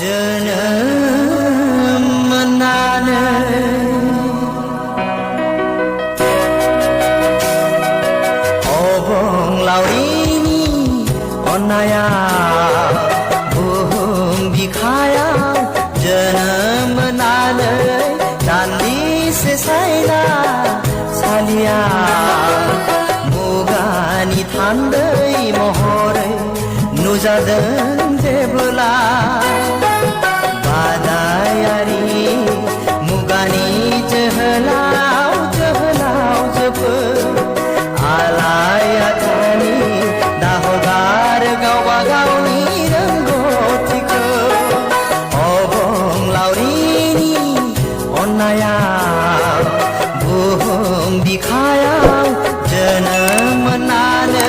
जोनोम मोननानै अबंलावरिनि अननाया बुहुम बिखायाव जोनोम मोननानै दान्दिसे सायना सालिया मुगानि थान्दै महरै नुजादों जेबोला बादायारि मुगानि जोहोलाव जोफोर आलायाथानि दाहगार गावबा गावनि रोंगौथिखौ अबंलावरिनि अननाया बुहुम बिखायाव जोनोम मोननानै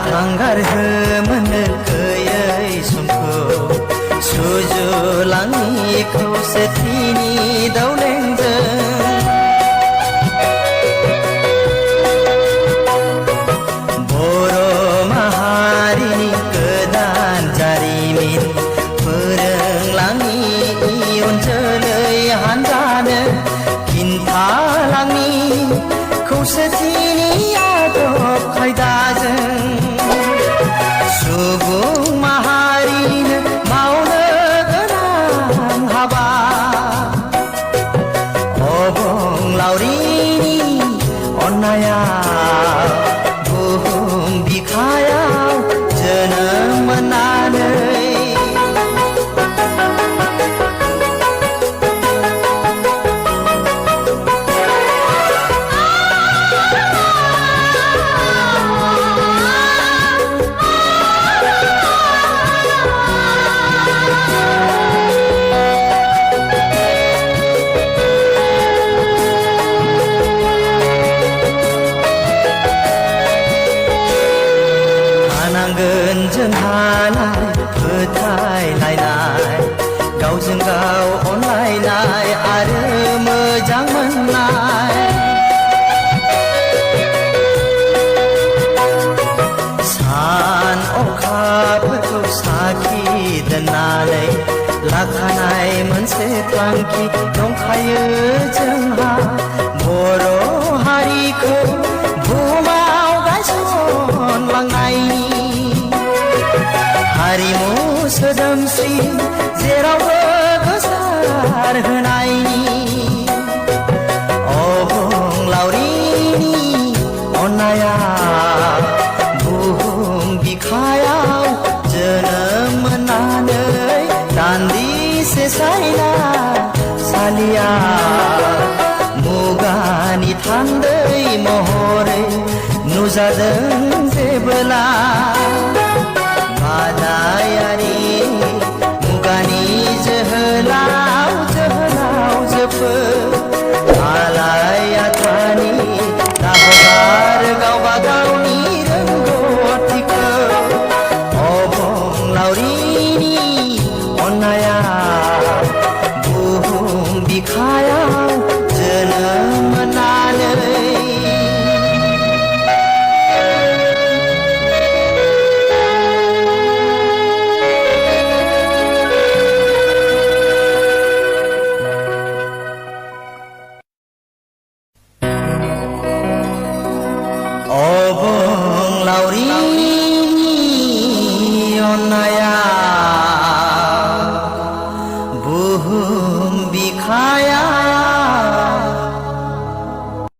थांगार होमोनो गैयै समखौ सुजुलाङि खौसेथिनि दावलेंजों बर' माहारिनि गोदान जारिमिन फोरोंलाङि इयुन जोलै हान्जानो खिन्थालाङि खौसेथिनि आदब खायदाजों सुबुं माहारिनो मावनो गोनां हाबा अबंलावरिनि अननाया बुहुम बिखायाव जोनोम मोननानै थानांगोन जोंहालाय फोथायलायनाय गावजों गाव अनलायनाय आरो मोजां मोननाय सान अखाफोरखौ साखि दोननानै लाखानाय मोनसे थांखि दंखायो जोंहा बर' हारिखौ बुहुमाव गायसनलांनायनि हारिमु सोदोमस्रि जेरावबो गोसारहोनायनि अबंलावरिनि अननाया बुहुम बिखायाव जोनोम मोननानै दान्दिसे सायना सालिया मुगानि थान्दै महरै नुजादों जेबोला बादायारि मुगानि जोहोलाव जोफोर आलायाथानि दाहगार गावबा गावनि रोंगौथिखौ अबंलावरिनि अननाया बुहुम बिखायाव जोनोम मोननानै अबंलावरिनि अननाया